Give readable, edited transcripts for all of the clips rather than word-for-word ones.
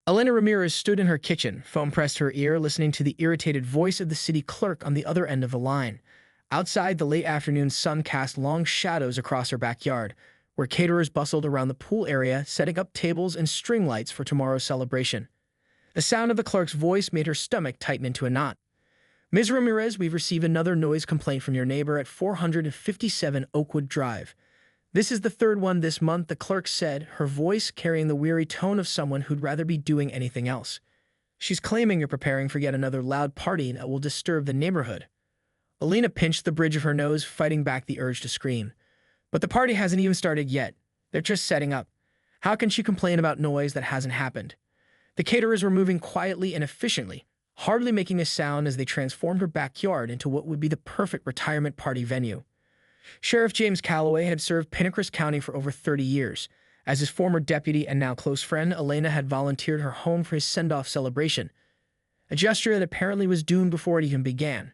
Elena Ramirez stood in her kitchen, phone pressed to her ear, listening to the irritated voice of the city clerk on the other end of the line. Outside, the late afternoon sun cast long shadows across her backyard, where caterers bustled around the pool area, setting up tables and string lights for tomorrow's celebration. The sound of the clerk's voice made her stomach tighten into a knot. Ms. Ramirez, we've received another noise complaint from your neighbor at 457 Oakwood Drive. This is the third one this month, the clerk said, her voice carrying the weary tone of someone who'd rather be doing anything else. She's claiming you're preparing for yet another loud party that will disturb the neighborhood. Elena pinched the bridge of her nose, fighting back the urge to scream. But the party hasn't even started yet. They're just setting up. How can she complain about noise that hasn't happened? The caterers were moving quietly and efficiently, hardly making a sound as they transformed her backyard into what would be the perfect retirement party venue. Sheriff James Calloway had served Pinecrest County for over 30 years. As his former deputy and now close friend, Elena had volunteered her home for his send-off celebration, a gesture that apparently was doomed before it even began.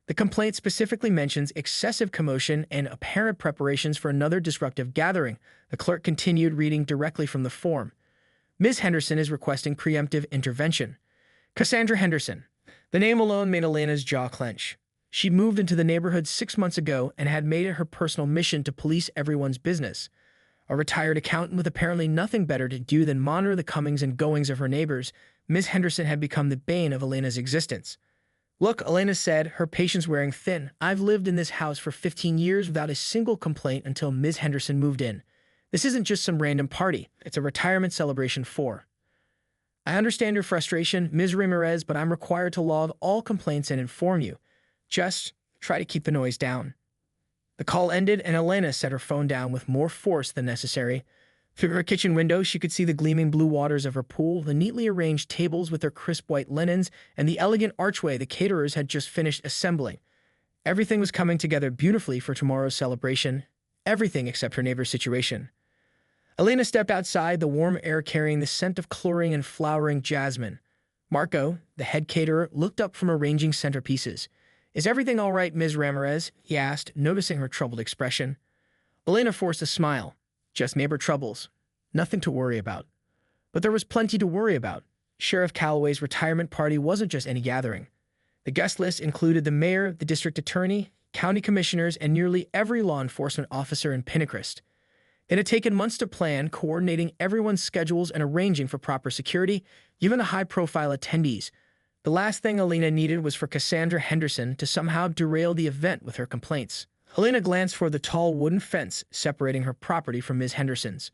The complaint specifically mentions excessive commotion and apparent preparations for another disruptive gathering. The clerk continued, reading directly from the form. Ms. Henderson is requesting preemptive intervention. Cassandra Henderson. The name alone made Elena's jaw clench. She moved into the neighborhood 6 months ago and had made it her personal mission to police everyone's business. A retired accountant with apparently nothing better to do than monitor the comings and goings of her neighbors, Ms. Henderson had become the bane of Elena's existence. Look, Elena said, her patience wearing thin. I've lived in this house for 15 years without a single complaint until Ms. Henderson moved in. This isn't just some random party. It's a retirement celebration for. I understand your frustration, Ms. Ramirez, but I'm required to log all complaints and inform you. Just try to keep the noise down. The call ended, and Elena set her phone down with more force than necessary. Through her kitchen window, she could see the gleaming blue waters of her pool, the neatly arranged tables with their crisp white linens, and the elegant archway the caterers had just finished assembling. Everything was coming together beautifully for tomorrow's celebration. Everything except her neighbor's situation. Elena stepped outside, the warm air carrying the scent of chlorine and flowering jasmine. Marco, the head caterer, looked up from arranging centerpieces. Is everything all right, Ms. Ramirez? He asked, noticing her troubled expression. Elena forced a smile. Just neighbor troubles. Nothing to worry about. But there was plenty to worry about. Sheriff Calloway's retirement party wasn't just any gathering. The guest list included the mayor, the district attorney, county commissioners, and nearly every law enforcement officer in Pinecrest. It had taken months to plan, coordinating everyone's schedules and arranging for proper security, even the high-profile attendees. The last thing Elena needed was for Cassandra Henderson to somehow derail the event with her complaints. Elena glanced toward the tall wooden fence separating her property from Ms. Henderson's.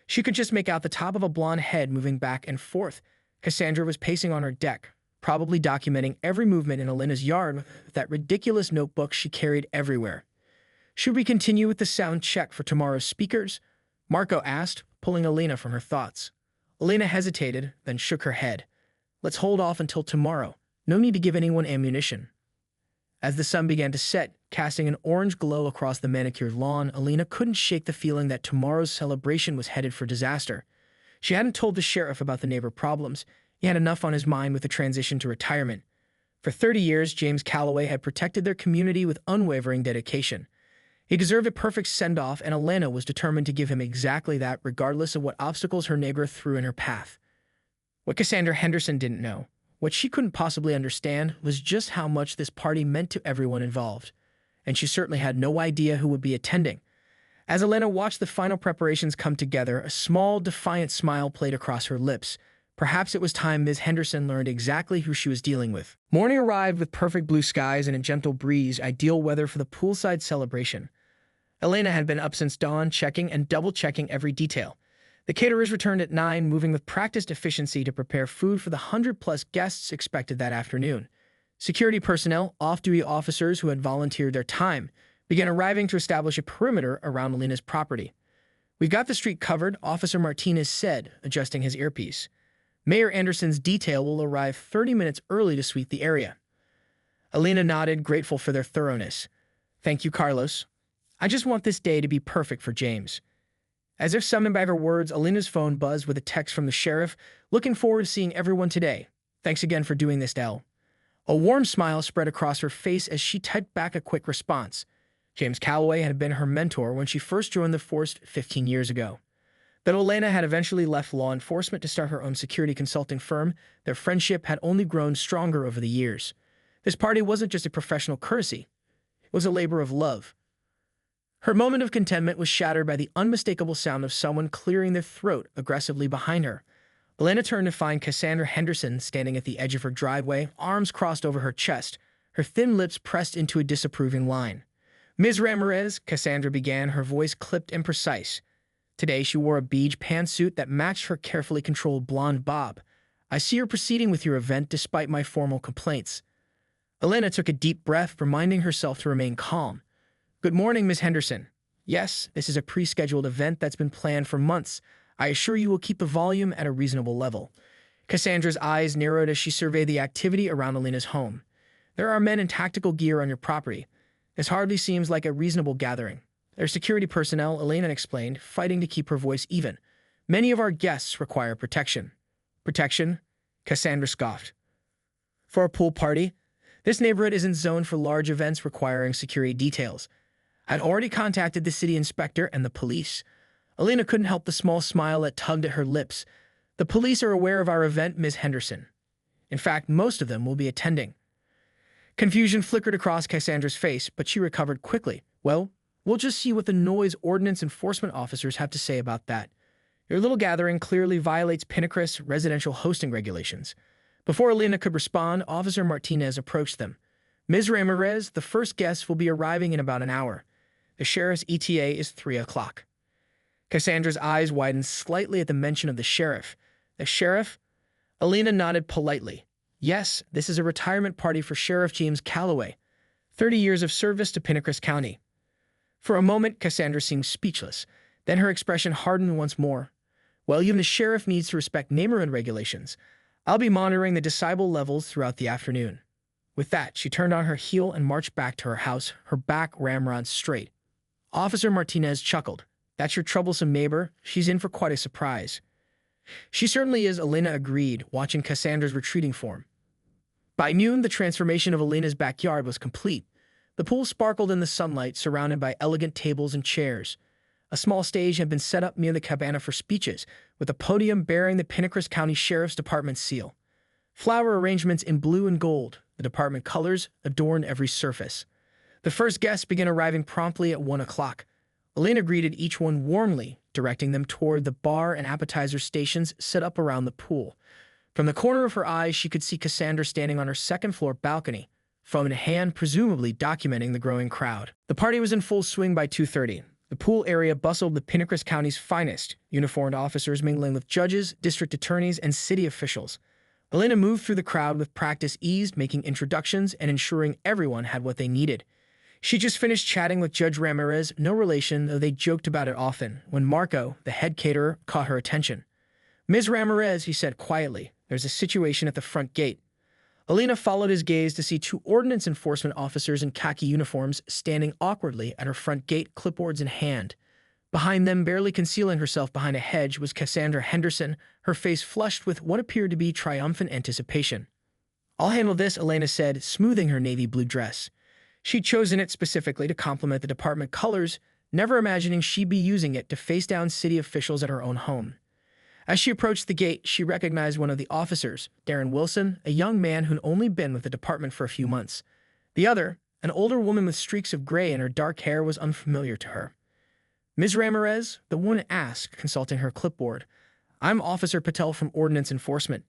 She could just make out the top of a blonde head moving back and forth. Cassandra was pacing on her deck, probably documenting every movement in Elena's yard with that ridiculous notebook she carried everywhere. Should we continue with the sound check for tomorrow's speakers? Marco asked, pulling Elena from her thoughts. Elena hesitated, then shook her head. Let's hold off until tomorrow. No need to give anyone ammunition. As the sun began to set, casting an orange glow across the manicured lawn, Elena couldn't shake the feeling that tomorrow's celebration was headed for disaster. She hadn't told the sheriff about the neighbor problems. He had enough on his mind with the transition to retirement. For 30 years, James Calloway had protected their community with unwavering dedication. He deserved a perfect send-off, and Elena was determined to give him exactly that, regardless of what obstacles her neighbor threw in her path. What Cassandra Henderson didn't know, what she couldn't possibly understand, was just how much this party meant to everyone involved. And she certainly had no idea who would be attending. As Elena watched the final preparations come together, a small, defiant smile played across her lips. Perhaps it was time Ms. Henderson learned exactly who she was dealing with. Morning arrived with perfect blue skies and a gentle breeze, ideal weather for the poolside celebration. Elena had been up since dawn, checking and double-checking every detail. The caterers returned at 9, moving with practiced efficiency to prepare food for the 100-plus guests expected that afternoon. Security personnel, off-duty officers who had volunteered their time, began arriving to establish a perimeter around Elena's property. We've got the street covered, Officer Martinez said, adjusting his earpiece. Mayor Anderson's detail will arrive 30 minutes early to sweep the area. Elena nodded, grateful for their thoroughness. Thank you, Carlos. I just want this day to be perfect for James. As if summoned by her words, Elena's phone buzzed with a text from the sheriff. Looking forward to seeing everyone today. Thanks again for doing this, Del. A warm smile spread across her face as she typed back a quick response. James Calloway had been her mentor when she first joined the force 15 years ago. Though Elena had eventually left law enforcement to start her own security consulting firm, their friendship had only grown stronger over the years. This party wasn't just a professional courtesy, it was a labor of love. Her moment of contentment was shattered by the unmistakable sound of someone clearing their throat aggressively behind her. Elena turned to find Cassandra Henderson standing at the edge of her driveway, arms crossed over her chest, her thin lips pressed into a disapproving line. "Ms. Ramirez," Cassandra began, her voice clipped and precise. Today she wore a beige pantsuit that matched her carefully controlled blonde bob. "I see you're proceeding with your event despite my formal complaints." Elena took a deep breath, reminding herself to remain calm. "Good morning, Ms. Henderson. Yes, this is a pre-scheduled event that's been planned for months. I assure you will keep the volume at a reasonable level." Cassandra's eyes narrowed as she surveyed the activity around Elena's home. "There are men in tactical gear on your property. This hardly seems like a reasonable gathering." "They're security personnel," Elena explained, fighting to keep her voice even. "Many of our guests require protection." "Protection?" Cassandra scoffed. "For a pool party? This neighborhood isn't zoned for large events requiring security details. I'd already contacted the city inspector and the police." Elena couldn't help the small smile that tugged at her lips. "The police are aware of our event, Ms. Henderson. In fact, most of them will be attending." Confusion flickered across Cassandra's face, but she recovered quickly. "Well, we'll just see what the noise ordinance enforcement officers have to say about that. Your little gathering clearly violates Pinacris residential hosting regulations." Before Elena could respond, Officer Martinez approached them. "Ms. Ramirez, the first guest will be arriving in about an hour. The sheriff's ETA is 3 o'clock. Cassandra's eyes widened slightly at the mention of the sheriff. "The sheriff?" Elena nodded politely. "Yes, this is a retirement party for Sheriff James Calloway. 30 years of service to Pinacris County." For a moment, Cassandra seemed speechless. Then her expression hardened once more. "Well, even the sheriff needs to respect neighborhood regulations. I'll be monitoring the decibel levels throughout the afternoon." With that, she turned on her heel and marched back to her house, her back ramrod straight. Officer Martinez chuckled. "That's your troublesome neighbor. She's in for quite a surprise." "She certainly is," Elena agreed, watching Cassandra's retreating form. By noon, the transformation of Elena's backyard was complete. The pool sparkled in the sunlight, surrounded by elegant tables and chairs. A small stage had been set up near the cabana for speeches, with a podium bearing the Pinacris County Sheriff's Department seal. Flower arrangements in blue and gold, the department colors, adorned every surface. The first guests began arriving promptly at 1 o'clock. Elena greeted each one warmly, directing them toward the bar and appetizer stations set up around the pool. From the corner of her eyes, she could see Cassandra standing on her second-floor balcony, phone in hand, presumably documenting the growing crowd. The party was in full swing by 2:30. The pool area bustled with Pinacris County's finest, uniformed officers mingling with judges, district attorneys, and city officials. Elena moved through the crowd with practiced ease, making introductions and ensuring everyone had what they needed. She just finished chatting with Judge Ramirez, no relation, though they joked about it often, when Marco, the head caterer, caught her attention. "Ms. Ramirez," he said quietly, "there's a situation at the front gate." Elena followed his gaze to see 2 ordnance enforcement officers in khaki uniforms standing awkwardly at her front gate, clipboards in hand. Behind them, barely concealing herself behind a hedge, was Cassandra Henderson, her face flushed with what appeared to be triumphant anticipation. "I'll handle this," Elena said, smoothing her navy blue dress. She'd chosen it specifically to complement the department colors, never imagining she'd be using it to face down city officials at her own home. As she approached the gate, she recognized one of the officers, Darren Wilson, a young man who'd only been with the department for a few months. The other, an older woman with streaks of gray in her dark hair, was unfamiliar to her. "Ms. Ramirez?" the woman asked, consulting her clipboard. "I'm Officer Patel from Ordnance Enforcement.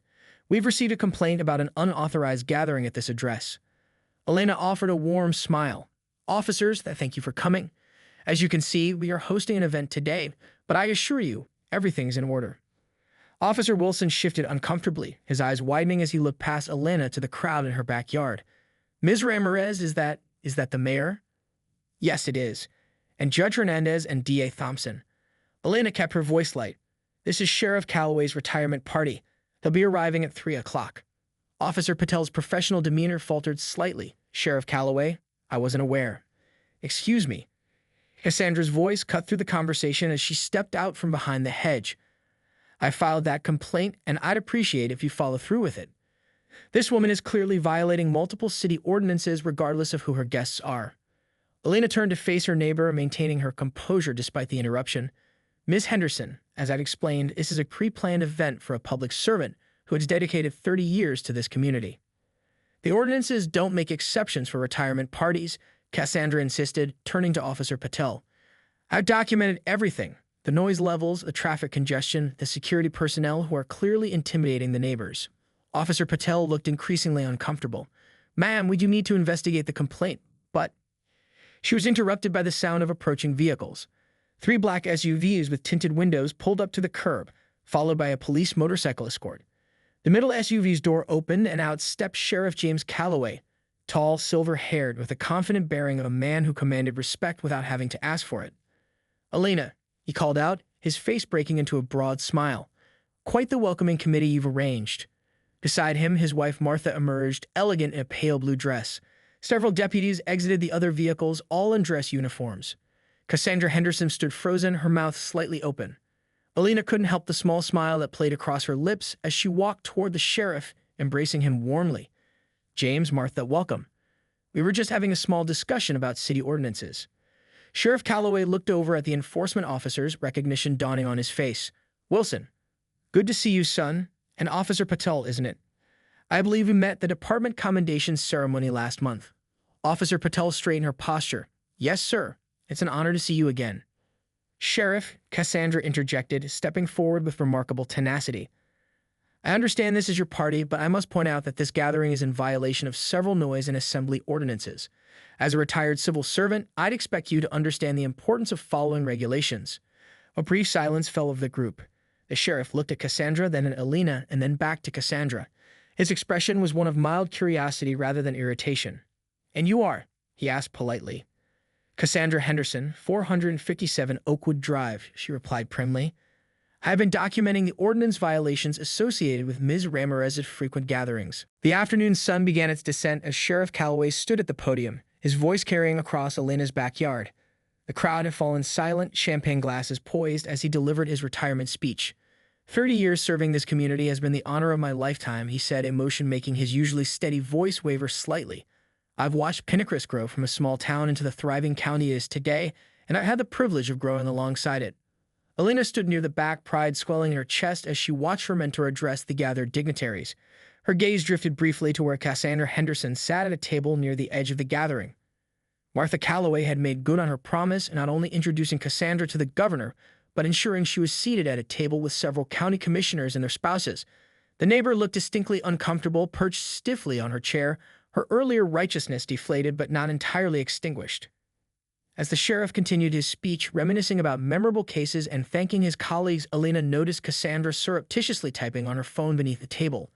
We've received a complaint about an unauthorized gathering at this address." Elena offered a warm smile. "Officers, thank you for coming. As you can see, we are hosting an event today, but I assure you, everything's in order." Officer Wilson shifted uncomfortably, his eyes widening as he looked past Elena to the crowd in her backyard. "Ms. Ramirez, is that the mayor?" "Yes, it is. And Judge Hernandez and D.A. Thompson." Elena kept her voice light. "This is Sheriff Calloway's retirement party. They'll be arriving at 3 o'clock. Officer Patel's professional demeanor faltered slightly. "Sheriff Calloway? I wasn't aware." "Excuse me." Cassandra's voice cut through the conversation as she stepped out from behind the hedge. "I filed that complaint, and I'd appreciate if you follow through with it. This woman is clearly violating multiple city ordinances regardless of who her guests are." Elena turned to face her neighbor, maintaining her composure despite the interruption. Ms. Henderson, as I've explained, this is a pre-planned event for a public servant who has dedicated 30 years to this community. The ordinances don't make exceptions for retirement parties, Cassandra insisted, turning to Officer Patel. I've documented everything: the noise levels, the traffic congestion, the security personnel who are clearly intimidating the neighbors. Officer Patel looked increasingly uncomfortable. Ma'am, we do need to investigate the complaint, but... She was interrupted by the sound of approaching vehicles. 3 black SUVs with tinted windows pulled up to the curb, followed by a police motorcycle escort. The middle SUV's door opened, and out stepped Sheriff James Calloway, tall, silver-haired, with the confident bearing of a man who commanded respect without having to ask for it. "Elena," he called out, his face breaking into a broad smile. "Quite the welcoming committee you've arranged." Beside him, his wife Martha emerged, elegant in a pale blue dress. Several deputies exited the other vehicles, all in dress uniforms. Cassandra Henderson stood frozen, her mouth slightly open. Elena couldn't help the small smile that played across her lips as she walked toward the sheriff, embracing him warmly. "James, Martha, welcome. We were just having a small discussion about city ordinances." Sheriff Calloway looked over at the enforcement officers, recognition dawning on his face. "Wilson, good to see you, son. And Officer Patel, isn't it? I believe we met at the department commendation ceremony last month." Officer Patel straightened her posture. "Yes, sir. It's an honor to see you again." "Sheriff," Cassandra interjected, stepping forward with remarkable tenacity. "I understand this is your party, but I must point out that this gathering is in violation of several noise and assembly ordinances. As a retired civil servant, I'd expect you to understand the importance of following regulations." A brief silence fell over the group. The sheriff looked at Cassandra, then at Elena, and then back to Cassandra. His expression was one of mild curiosity rather than irritation. "And you are?" he asked politely. "Cassandra Henderson, 457 Oakwood Drive," she replied primly. "I have been documenting the ordinance violations associated with Ms. Ramirez's frequent gatherings." The afternoon sun began its descent as Sheriff Calloway stood at the podium, his voice carrying across Elena's backyard. The crowd had fallen silent, champagne glasses poised as he delivered his retirement speech. 30 years serving this community has been the honor of my lifetime," he said, emotion making his usually steady voice waver slightly. "I've watched Pinacris grow from a small town into the thriving county it is today, and I had the privilege of growing alongside it." Elena stood near the back, pride swelling in her chest as she watched her mentor address the gathered dignitaries. Her gaze drifted briefly to where Cassandra Henderson sat at a table near the edge of the gathering. Martha Calloway had made good on her promise, not only introducing Cassandra to the governor, but ensuring she was seated at a table with several county commissioners and their spouses. The neighbor looked distinctly uncomfortable, perched stiffly on her chair, her earlier righteousness deflated but not entirely extinguished. As the sheriff continued his speech, reminiscing about memorable cases and thanking his colleagues, Elena noticed Cassandra surreptitiously typing on her phone beneath the table.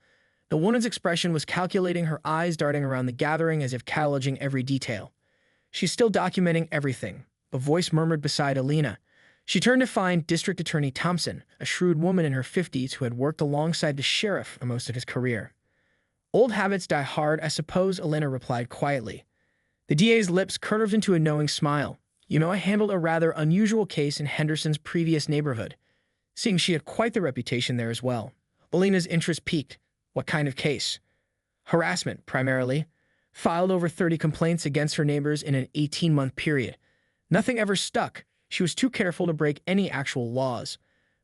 The woman's expression was calculating, her eyes darting around the gathering as if cataloging every detail. "She's still documenting everything," a voice murmured beside Elena. She turned to find District Attorney Thompson, a shrewd woman in her 50s who had worked alongside the sheriff for most of his career. "Old habits die hard, I suppose," Elena replied quietly. The DA's lips curved into a knowing smile. "You know, I handled a rather unusual case in Henderson's previous neighborhood, seeing she had quite the reputation there as well." Elena's interest piqued. "What kind of case?" "Harassment, primarily. Filed over 30 complaints against her neighbors in an 18-month period. Nothing ever stuck. She was too careful to break any actual laws.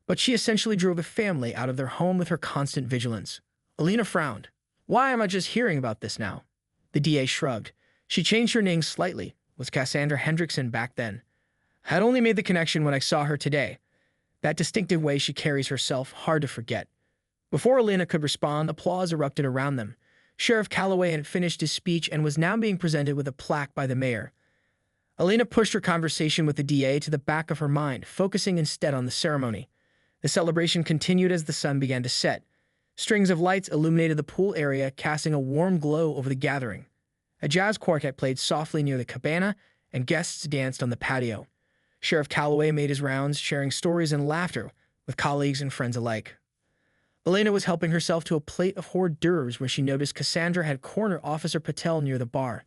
But she essentially drove the family out of their home with her constant vigilance." Elena frowned. "Why am I just hearing about this now?" The DA shrugged. "She changed her name slightly. Was Cassandra Hendrickson back then. I had only made the connection when I saw her today. That distinctive way she carries herself, hard to forget." Before Elena could respond, applause erupted around them. Sheriff Calloway had finished his speech and was now being presented with a plaque by the mayor. Elena pushed her conversation with the DA to the back of her mind, focusing instead on the ceremony. The celebration continued as the sun began to set. Strings of lights illuminated the pool area, casting a warm glow over the gathering. A jazz quartet played softly near the cabana, and guests danced on the patio. Sheriff Calloway made his rounds, sharing stories and laughter with colleagues and friends alike. Elena was helping herself to a plate of hors d'oeuvres when she noticed Cassandra had cornered Officer Patel near the bar.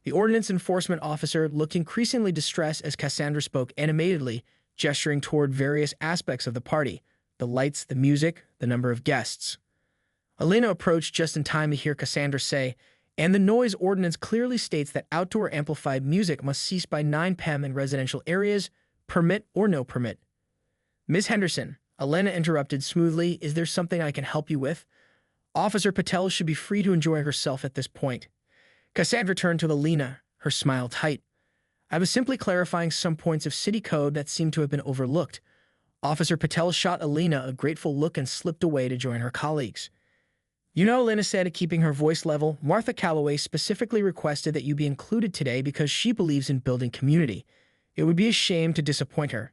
The ordinance enforcement officer looked increasingly distressed as Cassandra spoke animatedly, gesturing toward various aspects of the party: the lights, the music, the number of guests. Elena approached just in time to hear Cassandra say, "And the noise ordinance clearly states that outdoor amplified music must cease by 9 p.m. in residential areas, permit or no permit." Ms. Henderson, Elena interrupted smoothly, is there something I can help you with? Officer Patel should be free to enjoy herself at this point. Cassandra turned to Elena, her smile tight. I was simply clarifying some points of city code that seemed to have been overlooked. Officer Patel shot Elena a grateful look and slipped away to join her colleagues. You know, Elena said, keeping her voice level, Martha Calloway specifically requested that you be included today because she believes in building community. It would be a shame to disappoint her.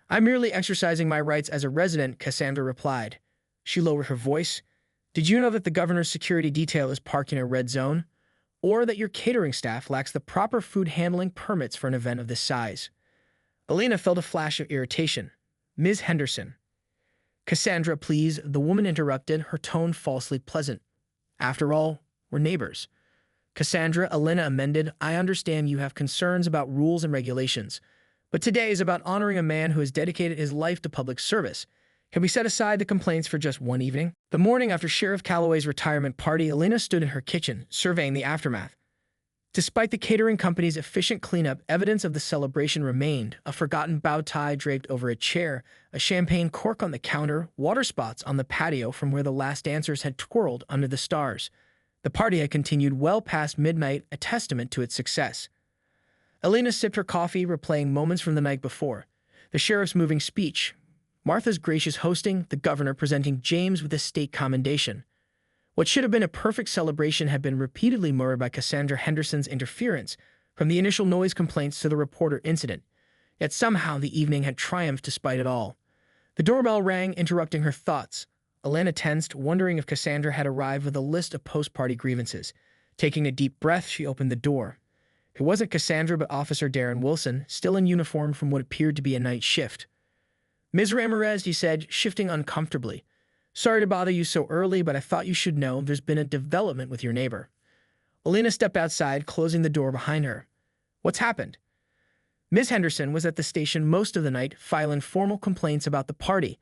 I'm merely exercising my rights as a resident, Cassandra replied. She lowered her voice. Did you know that the governor's security detail is parked in a red zone? Or that your catering staff lacks the proper food handling permits for an event of this size? Elena felt a flash of irritation. Ms. Henderson. Cassandra, please, the woman interrupted, her tone falsely pleasant. After all, we're neighbors. Cassandra, Elena amended, I understand you have concerns about rules and regulations, but today is about honoring a man who has dedicated his life to public service. Can we set aside the complaints for just one evening? The morning after Sheriff Calloway's retirement party, Elena stood in her kitchen, surveying the aftermath. Despite the catering company's efficient cleanup, evidence of the celebration remained: a forgotten bow tie draped over a chair, a champagne cork on the counter, water spots on the patio from where the last dancers had twirled under the stars. The party had continued well past midnight, a testament to its success. Elena sipped her coffee, replaying moments from the night before. The sheriff's moving speech, Martha's gracious hosting, the governor presenting James with a state commendation. What should have been a perfect celebration had been repeatedly marred by Cassandra Henderson's interference, from the initial noise complaints to the reporter incident. Yet somehow the evening had triumphed despite it all. The doorbell rang, interrupting her thoughts. Elena tensed, wondering if Cassandra had arrived with a list of post-party grievances. Taking a deep breath, she opened the door. It wasn't Cassandra but Officer Darren Wilson, still in uniform from what appeared to be a night shift. Ms. Ramirez, he said, shifting uncomfortably. Sorry to bother you so early, but I thought you should know there's been a development with your neighbor. Elena stepped outside, closing the door behind her. What's happened? Ms. Henderson was at the station most of the night, filing formal complaints about the party.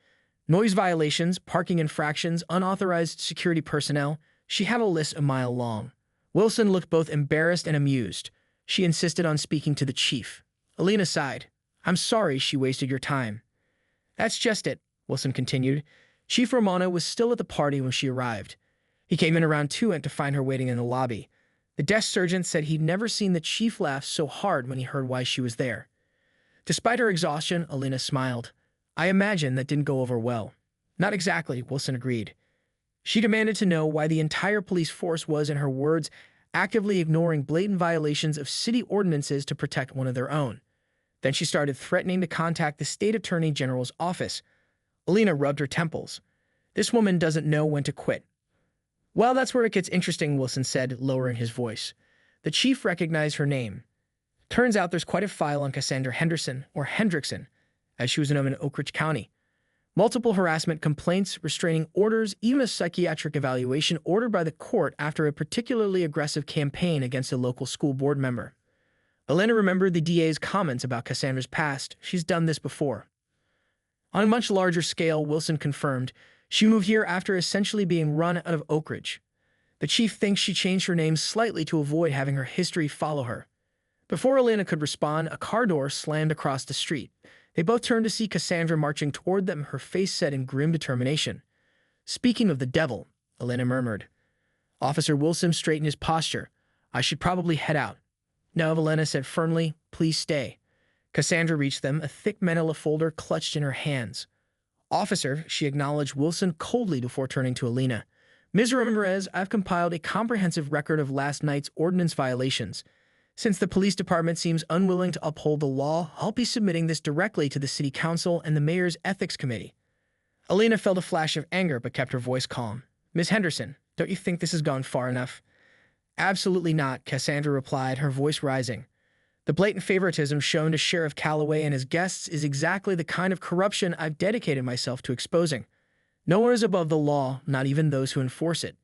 Noise violations, parking infractions, unauthorized security personnel. She had a list a mile long. Wilson looked both embarrassed and amused. She insisted on speaking to the chief. Elena sighed. I'm sorry she wasted your time. That's just it, Wilson continued. Chief Romano was still at the party when she arrived. He came in around 2 and to find her waiting in the lobby. The desk sergeant said he'd never seen the chief laugh so hard when he heard why she was there. Despite her exhaustion, Elena smiled. I imagine that didn't go over well. Not exactly, Wilson agreed. She demanded to know why the entire police force was, in her words, actively ignoring blatant violations of city ordinances to protect one of their own. Then she started threatening to contact the state attorney general's office. Elena rubbed her temples. This woman doesn't know when to quit. Well, that's where it gets interesting, Wilson said, lowering his voice. The chief recognized her name. Turns out there's quite a file on Cassandra Henderson, or Hendrickson, as she was known in Oak Ridge County. Multiple harassment complaints, restraining orders, even a psychiatric evaluation ordered by the court after a particularly aggressive campaign against a local school board member. Elena remembered the DA's comments about Cassandra's past. She's done this before. On a much larger scale, Wilson confirmed, she moved here after essentially being run out of Oak Ridge. The chief thinks she changed her name slightly to avoid having her history follow her. Before Elena could respond, a car door slammed across the street. They both turned to see Cassandra marching toward them, her face set in grim determination. Speaking of the devil, Elena murmured. Officer Wilson straightened his posture. I should probably head out. No, Elena said firmly, please stay. Cassandra reached them, a thick manila folder clutched in her hands. Officer, she acknowledged Wilson coldly before turning to Elena. Ms. Ramirez, I've compiled a comprehensive record of last night's ordinance violations. Since the police department seems unwilling to uphold the law, I'll be submitting this directly to the city council and the mayor's ethics committee. Elena felt a flash of anger but kept her voice calm. Ms. Henderson, don't you think this has gone far enough? Absolutely not, Cassandra replied, her voice rising. The blatant favoritism shown to Sheriff Calloway and his guests is exactly the kind of corruption I've dedicated myself to exposing. No one is above the law, not even those who enforce it.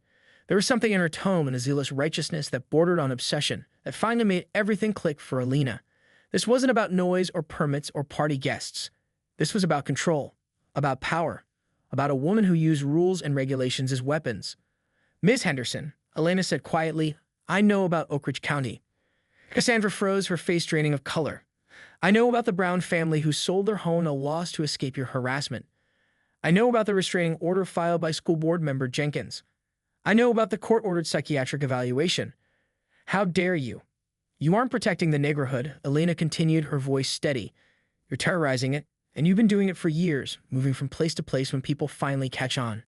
There was something in her tone and a zealous righteousness that bordered on obsession that finally made everything click for Elena. This wasn't about noise or permits or party guests. This was about control, about power, about a woman who used rules and regulations as weapons. Ms. Henderson, Elena said quietly, I know about Oak Ridge County. Cassandra froze, her face draining of color. I know about the Brown family who sold their home at a loss to escape your harassment. I know about the restraining order filed by school board member Jenkins. I know about the court-ordered psychiatric evaluation. How dare you? You aren't protecting the neighborhood, Elena continued, her voice steady. You're terrorizing it, and you've been doing it for years, moving from place to place when people finally catch on.